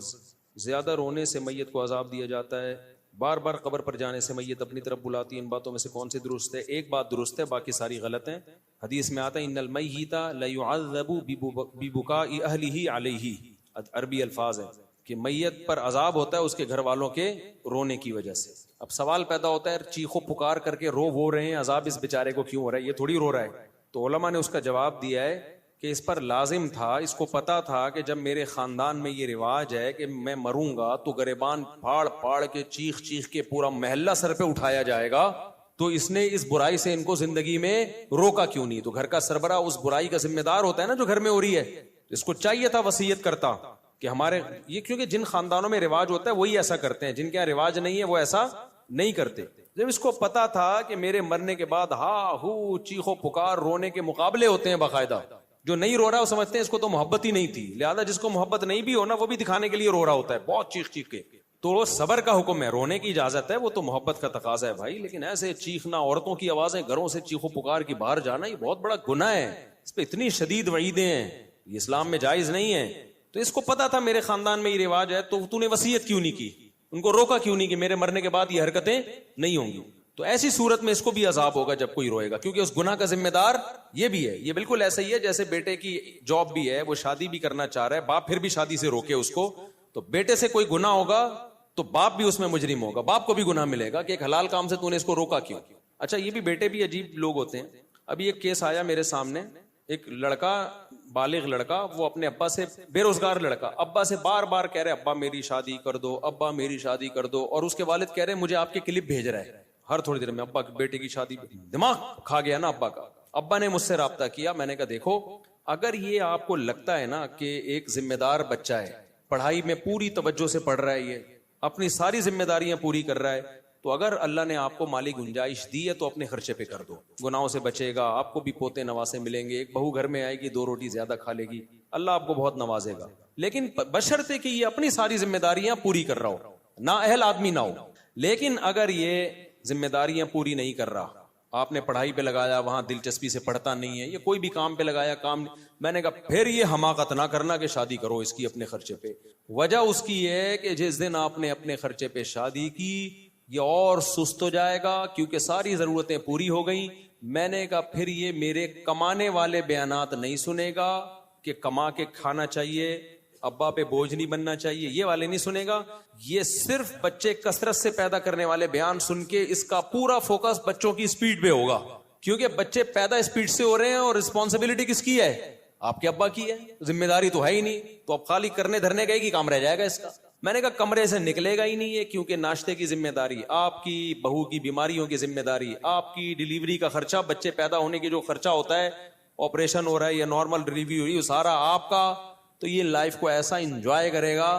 زیادہ رونے سے میت کو عذاب دیا جاتا ہے, بار بار قبر پر جانے سے میت اپنی طرف بلاتی ہے. ان باتوں میں سے کون سی درست ہے؟ ایک بات درست ہے, باقی ساری غلط ہیں. حدیث میں آتا ہے ان المیت لیعذب ببکاء اہلہ علیہ, عربی الفاظ ہیں کہ میت پر عذاب ہوتا ہے اس کے گھر والوں کے رونے کی وجہ سے. اب سوال پیدا ہوتا ہے چیخو پکار کر کے رو وہ رہے ہیں, عذاب اس بیچارے کو کیوں ہو رہا ہے, یہ تھوڑی رو رہا ہے. تو علماء نے اس کا جواب دیا ہے کہ اس پر لازم تھا, اس کو پتا تھا کہ جب میرے خاندان میں یہ رواج ہے کہ میں مروں گا تو گریبان پھاڑ پھاڑ کے چیخ چیخ کے پورا محلہ سر پہ اٹھایا جائے گا, تو اس نے اس برائی سے ان کو زندگی میں روکا کیوں نہیں؟ تو گھر کا سربراہ اس برائی کا ذمہ دار ہوتا ہے نا جو گھر میں ہو رہی ہے. اس کو چاہیے تھا وصیت کرتا کہ ہمارے یہ, کیونکہ جن خاندانوں میں رواج ہوتا ہے وہی ایسا کرتے ہیں, جن کے یہاں رواج نہیں ہے وہ ایسا نہیں کرتے. جب اس کو پتا تھا کہ میرے مرنے کے بعد ہا ہو چیخو پکار رونے کے مقابلے ہوتے ہیں باقاعدہ, جو نہیں رو رہا وہ سمجھتے ہیں اس کو تو محبت ہی نہیں تھی, لہذا جس کو محبت نہیں بھی ہونا وہ بھی دکھانے کے لیے رو رہا ہوتا ہے بہت چیخ چیخ کے. تو وہ صبر کا حکم ہے, رونے کی اجازت ہے, وہ تو محبت کا تقاضا ہے بھائی. لیکن ایسے چیخنا, عورتوں کی آوازیں گھروں سے چیخو پکار کی باہر جانا, یہ بہت بڑا گناہ ہے, اس پہ اتنی شدید وعیدیں ہیں, یہ اسلام میں جائز نہیں ہے. تو اس کو پتا تھا میرے خاندان میں یہ رواج ہے, تو تو نے وصیت کیوں نہیں کی, ان کو روکا کیوں نہیں کہ میرے مرنے کے بعد یہ حرکتیں نہیں ہوں گی. تو ایسی صورت میں اس کو بھی عذاب ہوگا جب کوئی روئے گا, کیونکہ اس گناہ کا ذمہ دار یہ بھی ہے. یہ بالکل ایسا ہی ہے جیسے بیٹے کی جاب بھی ہے, وہ شادی بھی کرنا چاہ رہا ہے, باپ پھر بھی شادی سے روکے اس کو, تو بیٹے سے کوئی گناہ ہوگا تو باپ بھی اس میں مجرم ہوگا, باپ کو بھی گناہ ملے گا کہ ایک حلال کام سے تو نے اس کو روکا کیوں. اچھا یہ بھی بیٹے بھی عجیب لوگ ہوتے ہیں. ابھی ایک کیس آیا میرے سامنے, ایک لڑکا, بالغ لڑکا, وہ اپنے ابا سے, بے روزگار لڑکا, ابا سے بار بار کہہ رہے ابا میری شادی کر دو, ابا میری شادی کر دو, اور اس کے والد کہہ رہے مجھے آپ کے کلپ بھیج رہا ہے ہر تھوڑی دیر میں, ابا بیٹے کی شادی. دماغ کھا گیا نا ابا کا. ابا نے مجھ سے رابطہ کیا, میں نے کہا دیکھو اگر یہ آپ کو لگتا ہے نا کہ ایک ذمہ دار بچہ ہے, پڑھائی میں پوری توجہ سے پڑھ رہا ہے, یہ اپنی ساری ذمہ داریاں پوری کر رہا ہے, تو اگر اللہ نے آپ کو مالی گنجائش دی ہے تو اپنے خرچے پہ کر دو, گناہوں سے بچے گا, آپ کو بھی پوتے نواسے ملیں گے, ایک بہو گھر میں آئے گی 2 روٹی زیادہ کھا لے گی, اللہ آپ کو بہت نوازے گا. لیکن بشرطے کہ یہ اپنی ساری ذمہ داریاں پوری کر رہا ہو, نا اہل آدمی نہ ہو. لیکن اگر یہ ذمہ داریاں پوری نہیں کر رہا, آپ نے پڑھائی پہ لگایا, وہاں دلچسپی سے پڑھتا نہیں ہے, یہ کوئی بھی کام پہ لگایا کام, میں نے کہا پھر یہ حماقت نہ کرنا کہ شادی کرو اس کی اپنے خرچے پہ. وجہ اس کی ہے کہ جس دن آپ نے اپنے خرچے پہ شادی کی یہ اور سست ہو جائے گا کیونکہ ساری ضرورتیں پوری ہو گئیں. میں نے کہا پھر یہ میرے کمانے والے بیانات نہیں سنے گا کہ کما کے کھانا چاہیے, ابا پہ بوجھ نہیں بننا چاہیے, یہ والے نہیں سنے گا. یہ صرف بچے کثرت سے پیدا کرنے والے بیان سن کے اس کا پورا فوکس بچوں کی سپیڈ پہ ہوگا, کیونکہ بچے پیدا سپیڈ سے ہو رہے ہیں اور رسپانسبلٹی کس کی ہے, آپ کے ابا کی ہے, ذمہ داری تو ہے ہی نہیں, تو اب خالی کرنے دھرنے گئے کہ کام رہ جائے گا اس کا. میں نے کہا کمرے سے نکلے گا ہی نہیں ہے, کیونکہ ناشتے کی ذمہ داری آپ کی, بہو کی بیماریوں کی ذمہ داری آپ کی, ڈیلیوری کا خرچہ, بچے پیدا ہونے کی جو خرچہ ہوتا ہے, آپریشن ہو رہا ہے یا نارمل ڈیلیوری ہو رہی ہے, سارا آپ کا. تو یہ لائف کو ایسا انجوائے کرے گا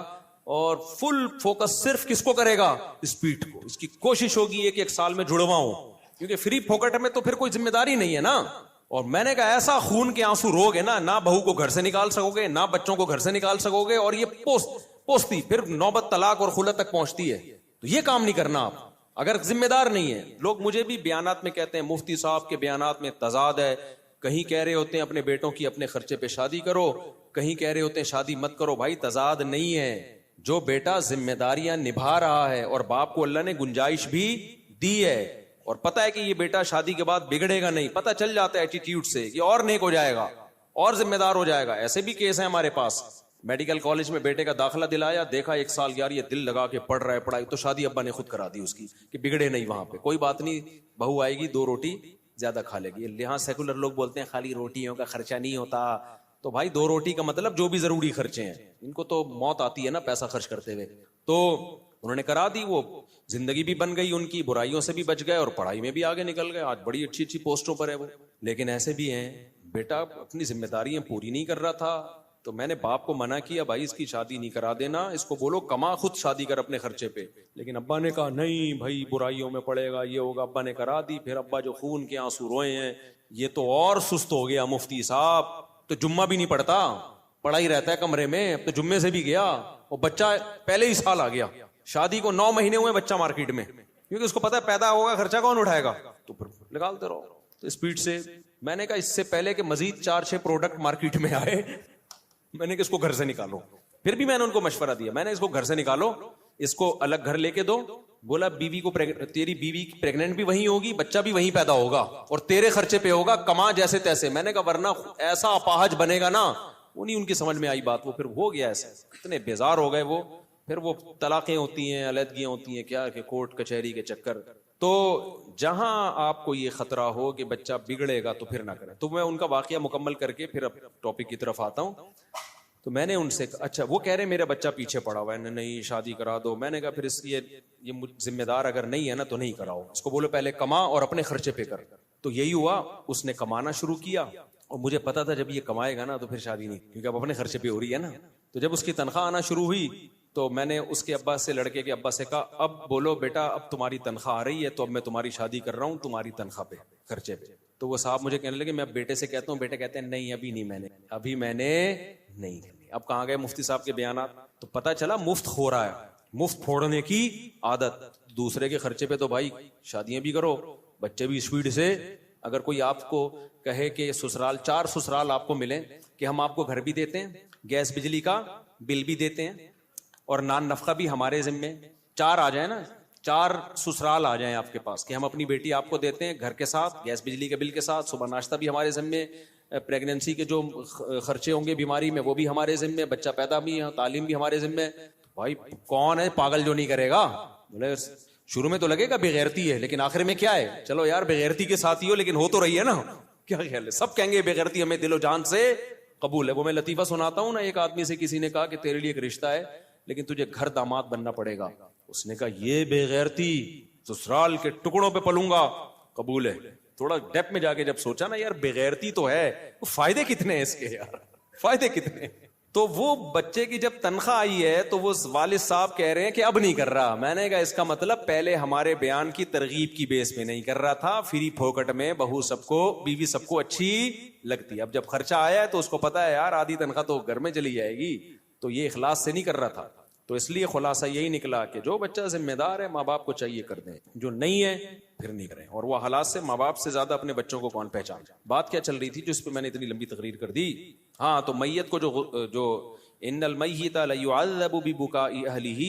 اور فل فوکس صرف کس کو کرے گا, اسپیڈ کو. اس کی کوشش ہوگی کہ 1 سال میں جڑواں ہو, کیونکہ فری پھوکٹ میں تو پھر کوئی ذمہ داری نہیں ہے نا. اور میں نے کہا ایسا خون کے آنسو رو گے نا, نہ بہو کو گھر سے نکال سکو گے, نہ بچوں کو گھر سے نکال سکو گے, اور یہ پہنچتی پھر نوبت طلاق اور خلع تک پہنچتی ہے. تو یہ کام نہیں کرنا آپ اگر ذمہ دار نہیں ہے. لوگ مجھے بھی بیانات میں کہتے ہیں مفتی صاحب کے بیانات میں تضاد ہے, کہیں کہہ رہے ہوتے ہیں اپنے بیٹوں کی اپنے خرچے پہ شادی کرو, کہیں کہہ رہے ہوتے ہیں شادی مت کرو. بھائی تضاد نہیں ہے, جو بیٹا ذمہ داریاں نبھا رہا ہے اور باپ کو اللہ نے گنجائش بھی دی ہے اور پتہ ہے کہ یہ بیٹا شادی کے بعد بگڑے گا نہیں, پتہ چل جاتا ہے ایٹیٹیوڈ سے کہ اور نیک ہو جائے گا اور ذمہ دار ہو جائے گا. ایسے بھی کیس ہیں ہمارے پاس. میڈیکل کالج میں بیٹے کا داخلہ دلایا, دیکھا 1 سال یار یہ دل لگا کے پڑھ رہا ہے پڑھائی, تو شادی ابا نے خود کرا دی اس کی کہ بگڑے نہیں وہاں پہ. کوئی بات نہیں, بہو آئے گی 2 روٹی زیادہ کھا لے گی. یہاں سیکولر لوگ بولتے ہیں خالی روٹیوں کا خرچہ نہیں ہوتا. تو بھائی 2 روٹی کا مطلب جو بھی ضروری خرچے ہیں, ان کو تو موت آتی ہے نا پیسہ خرچ کرتے ہوئے. تو انہوں نے کرا دی, وہ زندگی بھی بن گئی ان کی, برائیوں سے بھی بچ گئے اور پڑھائی میں بھی آگے نکل گئے. آج بڑی اچھی اچھی پوسٹوں پر ہے وہ. لیکن ایسے بھی ہیں بیٹا اپنی ذمہ داریاں پوری نہیں کر رہا تھا, تو میں نے باپ کو منع کیا بھائی اس کی شادی نہیں کرا دینا, اس کو بولو کما خود شادی کر اپنے خرچے پہ. لیکن ابا نے کہا نہیں بھائی برائیوں میں پڑے گا, یہ ہوگا. ابا نے کرا دی. پھر ابا جو خون کے آنسو روئے ہیں, یہ تو اور سست ہو گیا مفتی صاحب, تو جمعہ بھی نہیں پڑھتا, پڑا ہی رہتا ہے کمرے میں. اب تو جمعے سے بھی گیا, وہ بچہ پہلے ہی سال آ گیا, شادی کو 9 مہینے ہوئے بچہ مارکیٹ میں, کیونکہ اس کو پتا ہے پیدا ہوگا خرچہ کون اٹھائے گا, تو پھر نکالتے رہو. تو اسپیڈ سے میں نے کہا اس سے پہلے کہ مزید 4-6 پروڈکٹ مارکیٹ میں آئے, میں نے کہ اس کو گھر سے نکالو. پھر بھی میں نے ان کو مشورہ دیا, میں نے اس کو گھر سے نکالو, اس کو الگ گھر لے کے دو. بولا بیوی کو تیری بیوی پریگننٹ بھی وہیں ہوگی, بچہ بھی وہیں پیدا ہوگا اور تیرے خرچے پہ ہوگا, کما جیسے تیسے. میں نے کہا ورنہ ایسا اپاہج بنے گا نا. انہیں ان کی سمجھ میں آئی بات, وہ پھر ہو گیا ایسا, اتنے بیزار ہو گئے وہ. پھر وہ طلاقیں ہوتی ہیں, علیحدگیاں ہوتی ہیں, کیا کہ کورٹ کچہری کے چکر. تو جہاں آپ کو یہ خطرہ ہو کہ بچہ بگڑے گا تو پھر نہ کریں. تو میں ان کا واقعہ مکمل کر کے پھر اب ٹاپک کی طرف آتا ہوں. تو میں نے ان سے اچھا, وہ کہہ رہے میرا بچہ پیچھے پڑا ہوا ہے, نہیں شادی کرا دو. میں نے کہا پھر اس یہ ذمہ دار اگر نہیں ہے نا تو نہیں کراؤ. اس کو بولو پہلے کما اور اپنے خرچے پہ کر. تو یہی ہوا, اس نے کمانا شروع کیا, اور مجھے پتا تھا جب یہ کمائے گا نا تو پھر شادی نہیں, کیونکہ اب اپنے خرچے پہ ہو رہی ہے نا. تو جب اس کی تنخواہ آنا شروع ہوئی تو میں نے اس کے ابا سے, لڑکے کے ابا سے کہا اب بولو بیٹا اب تمہاری تنخواہ آ رہی ہے تو اب میں تمہاری شادی کر رہا ہوں تمہاری تنخواہ پہ, خرچے پہ. تو وہ صاحب مجھے کہنے لگے میں بیٹے سے کہتا ہوں, بیٹے کہتے ہیں نہیں ابھی میں نے نہیں. اب کہاں گئے مفتی صاحب کے بیانات, تو پتا چلا مفت ہو رہا ہے, مفت پھوڑنے کی عادت. دوسرے کے خرچے پہ تو بھائی شادیاں بھی کرو, بچے بھی اسپیڈ سے. اگر کوئی آپ کو کہے کہ 4 سسرال آپ کو ملیں کہ ہم آپ کو گھر بھی دیتے ہیں, گیس بجلی کا بل بھی دیتے ہیں اور نان نفقہ بھی ہمارے ذمے, 4 آ جائیں نا, 4 سسرال آ جائیں آپ کے پاس کہ ہم اپنی بیٹی آپ کو دیتے ہیں گھر کے ساتھ, گیس بجلی کے بل کے ساتھ, صبح ناشتہ بھی ہمارے ذمے, پریگننسی کے جو خرچے ہوں گے بیماری میں وہ بھی ہمارے ذمے, بچہ پیدا بھی ہے, تعلیم بھی ہمارے ذمے. بھائی کون ہے پاگل جو نہیں کرے گا؟ بولے شروع میں تو لگے گا بےغیرتی ہے, لیکن آخر میں کیا ہے, چلو یار بےغیرتی کے ساتھ ہی ہو لیکن ہو تو رہی ہے نا. کیا خیال ہے, سب کہیں گے بےغیرتی ہمیں دل و جان سے قبول ہے. وہ میں لطیفہ سناتا ہوں نا, ایک آدمی سے کسی نے کہا کہ تیرے لیے ایک رشتہ ہے لیکن تجھے گھر داماد بننا پڑے گا. اس نے کہا یہ بےغیرتی, سسرال کے ٹکڑوں پہ پلوں گا, قبول ہے. تھوڑا ڈیپ میں جا کے جب سوچا نا یار بےغیرتی تو ہے, فائدے کتنے ہیں اس کے یار, فائدے کتنے. تو وہ بچے کی جب تنخواہ آئی ہے تو وہ والد صاحب کہہ رہے ہیں کہ اب نہیں کر رہا. میں نے کہا اس کا مطلب پہلے ہمارے بیان کی ترغیب کی بیس پہ نہیں کر رہا تھا, فری پھوکٹ میں بہو سب کو, بیوی سب کو اچھی لگتی. اب جب خرچہ آیا ہے تو اس کو پتا ہے یار آدھی تنخواہ تو گھر میں چلی جائے گی, تو یہ اخلاص سے نہیں کر رہا تھا. تو اس لیے خلاصہ یہی نکلا کہ جو بچہ ذمہ دار ہے ماں باپ کو چاہیے کر دیں, جو نہیں ہے پھر نہیں کریں. اور وہ حالات سے ماں باپ سے زیادہ اپنے بچوں کو کون پہچان. بات کیا چل رہی تھی جو اس پہ میں نے اتنی لمبی تقریر کر دی؟ ہاں, تو میت کو جو ان المیت لیعذب ببکاء اہلہ,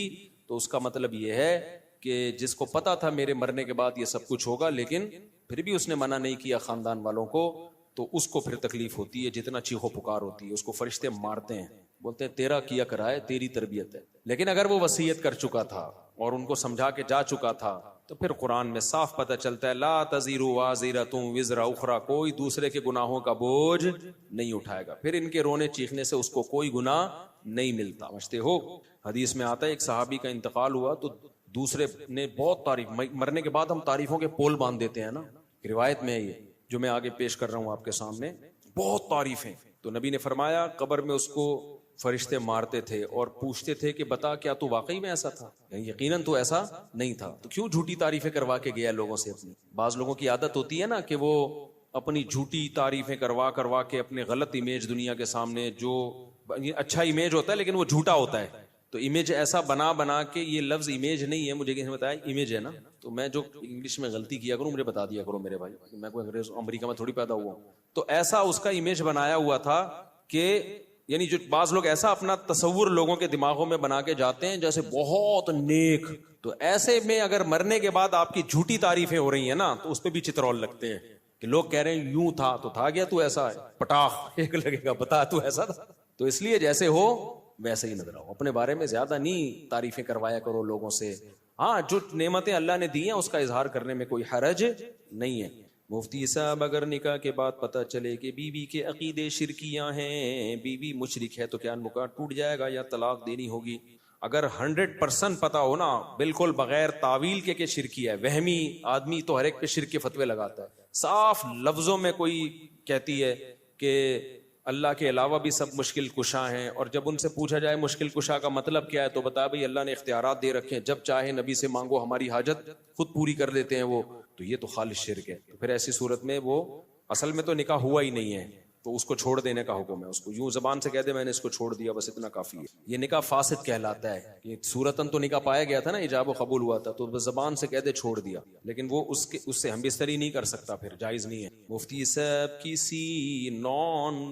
تو اس کا مطلب یہ ہے کہ جس کو پتا تھا میرے مرنے کے بعد یہ سب کچھ ہوگا لیکن پھر بھی اس نے منع نہیں کیا خاندان والوں کو, تو اس کو پھر تکلیف ہوتی ہے, جتنا چیخو پکار ہوتی ہے. اس کو فرشتے مارتے ہیں, بولتے ہیں تیرا کیا کرا ہے, تیری تربیت ہے. لیکن اگر وہ وصیت کر چکا تھا اور ان کو سمجھا کے جا چکا تھا تو پھر قرآن میں صاف پتہ چلتا ہے لا تزر وازرۃ وزر اخرى, کوئی دوسرے کے گناہوں کا بوجھ نہیں اٹھائے گا. پھر ان کے رونے چیخنے سے اس کو کوئی گناہ نہیں ملتا. سمجھتے ہو, حدیث میں آتا ہے ایک صحابی کا انتقال ہوا تو دوسرے نے بہت تعریف, مرنے کے بعد ہم تعریفوں کے پول باندھ دیتے ہیں نا, روایت میں یہ جو میں آگے پیش کر رہا ہوں آپ کے سامنے, بہت تعریفیں. تو نبی نے فرمایا قبر میں اس کو فرشتے مارتے تھے اور پوچھتے تھے کہ بتا کیا تو واقعی میں ایسا تھا, یعنی یقیناً تو ایسا نہیں تھا, تو کیوں جھوٹی تعریفیں کروا کے گیا لوگوں سے اپنی. بعض لوگوں کی عادت ہوتی ہے نا کہ وہ اپنی جھوٹی تعریفیں کروا کے اپنے غلط امیج دنیا کے سامنے, جو اچھا امیج ہوتا ہے لیکن وہ جھوٹا ہوتا ہے, تو امیج ایسا بنا بنا کے, یہ لفظ امیج نہیں ہے, مجھے کسی نے بتایا امیج ہے نا, تو میں جو انگلش میں غلطی کیا کروں مجھے بتا دیا کرو میرے بھائی, میں کوئی انگریز امریکہ میں تھوڑی پیدا ہوا ہوں. تو ایسا اس کا امیج بنایا ہوا تھا کہ یعنی جو بعض لوگ ایسا اپنا تصور لوگوں کے دماغوں میں بنا کے جاتے ہیں جیسے بہت نیک, تو ایسے میں اگر مرنے کے بعد آپ کی جھوٹی تعریفیں ہو رہی ہیں نا تو اس پہ بھی چترول لگتے ہیں کہ لوگ کہہ رہے ہیں یوں تھا تو تھا گیا, تو ایسا ہے پٹاخ ایک لگے گا, بتا تو ایسا تھا. تو اس لیے جیسے ہو ویسے ہی نظر آؤ, اپنے بارے میں زیادہ نہیں تعریفیں کروایا کرو لوگوں سے. ہاں جو نعمتیں اللہ نے دی ہیں اس کا اظہار کرنے میں کوئی حرج نہیں ہے. مفتی صاحب اگر نکاح کے بعد پتہ چلے کہ بیوی کے عقیدے شرکیاں ہیں, بیوی مشرک ہے, تو کیا نکاح ٹوٹ جائے گا یا طلاق دینی ہوگی؟ اگر 100% پتہ ہو نا بالکل بغیر تعویل کے کہ شرکی ہے, وہمی آدمی تو ہر ایک پہ شرک کے فتوے لگاتا ہے, صاف لفظوں میں کوئی کہتی ہے کہ اللہ کے علاوہ بھی سب مشکل کشا ہیں, اور جب ان سے پوچھا جائے مشکل کشا کا مطلب کیا ہے تو بتا بھائی اللہ نے اختیارات دے رکھے ہیں, جب چاہے نبی سے مانگو ہماری حاجت خود پوری کر دیتے ہیں وہ, تو یہ تو خالص شرک ہے. تو پھر ایسی صورت میں وہ اصل میں تو نکاح ہوا ہی نہیں ہے, تو اس کو چھوڑ دینے کا حکم ہے. اس کو یوں زبان سے کہہ دے میں نے اس کو چھوڑ دیا بس اتنا کافی ہے. یہ نکاح فاسد کہلاتا ہے کہ صورتاً تو نکاح پایا گیا تھا نا, ایجاب و قبول ہوا تھا, تو بس زبان سے کہہ دے چھوڑ دیا, لیکن وہ اس سے ہم بستری نہیں کر سکتا, پھر جائز نہیں ہے. مفتی صاحب کسی نن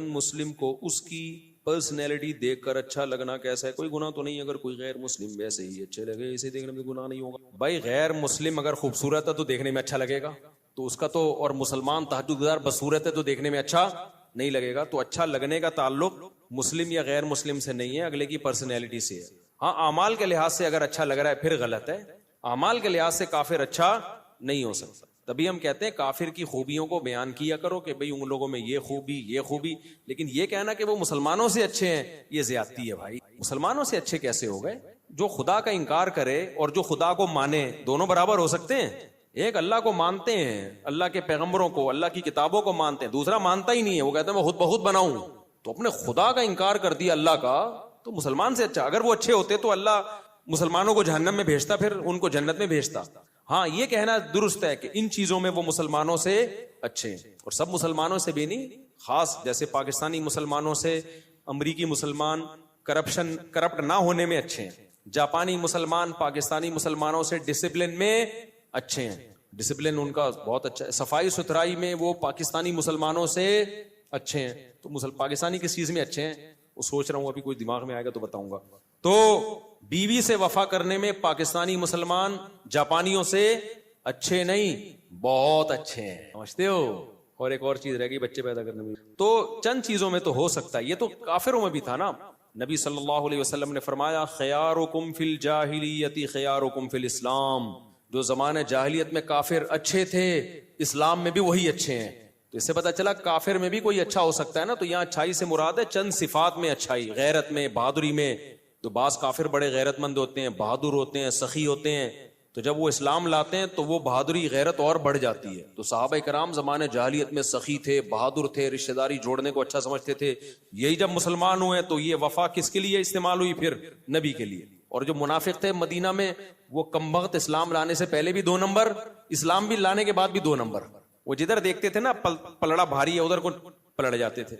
مسلم کو اس کی پرسنالٹی دیکھ کر اچھا لگنا کیسا ہے؟ کوئی گناہ تو نہیں, اگر کوئی غیر مسلم ویسے ہی اچھے لگے اسے دیکھنے میں گناہ نہیں ہوگا. بھائی غیر مسلم اگر خوبصورت ہے تو دیکھنے میں اچھا لگے گا, تو اس کا تو, اور مسلمان تہجد گزار بصورت ہے تو دیکھنے میں اچھا نہیں لگے گا. تو اچھا لگنے کا تعلق مسلم یا غیر مسلم سے نہیں ہے, اگلے کی پرسنالٹی سے ہے. ہاں اعمال کے لحاظ سے اگر اچھا لگ رہا ہے پھر غلط ہے, اعمال کے لحاظ سے کافر اچھا نہیں ہو سکتا. تبھی ہم کہتے ہیں کافر کی خوبیوں کو بیان کیا کرو کہ بھئی ان لوگوں میں یہ خوبی, لیکن یہ کہنا کہ وہ مسلمانوں سے اچھے ہیں یہ زیادتی ہے. بھائی مسلمانوں سے اچھے کیسے ہو گئے؟ جو خدا کا انکار کرے اور جو خدا کو مانے دونوں برابر ہو سکتے ہیں؟ ایک اللہ کو مانتے ہیں, اللہ کے پیغمبروں کو, اللہ کی کتابوں کو مانتے ہیں, دوسرا مانتا ہی نہیں ہے, وہ کہتے ہیں میں خود بخود بناؤں. تو اپنے خدا کا انکار کر دیا اللہ کا, تو مسلمان سے اچھا. اگر وہ اچھے ہوتے تو اللہ مسلمانوں کو جہنم میں بھیجتا, پھر ان کو جنت میں بھیجتا. ہاں یہ کہنا درست ہے کہ ان چیزوں میں وہ مسلمانوں سے اچھے ہیں, اور سب مسلمانوں سے بھی نہیں, خاص جیسے پاکستانی مسلمانوں سے امریکی مسلمان کرپٹ نہ ہونے میں اچھے ہیں, جاپانی مسلمان پاکستانی مسلمانوں سے ڈسپلن میں اچھے ہیں, ڈسپلن ان کا بہت اچھا ہے, صفائی ستھرائی میں وہ پاکستانی مسلمانوں سے اچھے ہیں. تو پاکستانی کس چیز میں اچھے ہیں وہ سوچ رہا ہوں, ابھی کوئی دماغ میں آئے گا تو بتاؤں گا. تو بیوی سے وفا کرنے میں پاکستانی مسلمان جاپانیوں سے اچھے نہیں, بہت اچھے ہیں, سمجھتے ہو. اور ایک اور چیز رہ گئی بچے پیدا کرنے میں, تو چند چیزوں میں تو ہو سکتا ہے, یہ تو کافروں میں بھی تھا نا. نبی صلی اللہ علیہ وسلم نے فرمایا خیارکم فی الجاہلیت خیارکم فی الاسلام, جو زمانے جاہلیت میں کافر اچھے تھے اسلام میں بھی وہی اچھے ہیں. تو اس سے پتا چلا کافر میں بھی کوئی اچھا ہو سکتا ہے نا. تو یہاں اچھائی سے مراد ہے چند صفات میں اچھائی, غیرت میں, بہادری میں. تو بعض کافر بڑے غیرت مند ہوتے ہیں, بہادر ہوتے ہیں, سخی ہوتے ہیں, تو جب وہ اسلام لاتے ہیں تو وہ بہادری غیرت اور بڑھ جاتی ہے. تو صحابہ کرام زمانے جاہلیت میں سخی تھے, بہادر تھے, رشتہ داری جوڑنے کو اچھا سمجھتے تھے. یہی جب مسلمان ہوئے تو یہ وفا کس کے لیے استعمال ہوئی؟ پھر نبی کے لیے. اور جو منافق تھے مدینہ میں وہ کمبخت اسلام لانے سے پہلے بھی 2 نمبر, اسلام بھی لانے کے بعد بھی 2 نمبر. وہ جدھر دیکھتے تھے نا پلڑا بھاری ہے ادھر کو پلٹ جاتے تھے.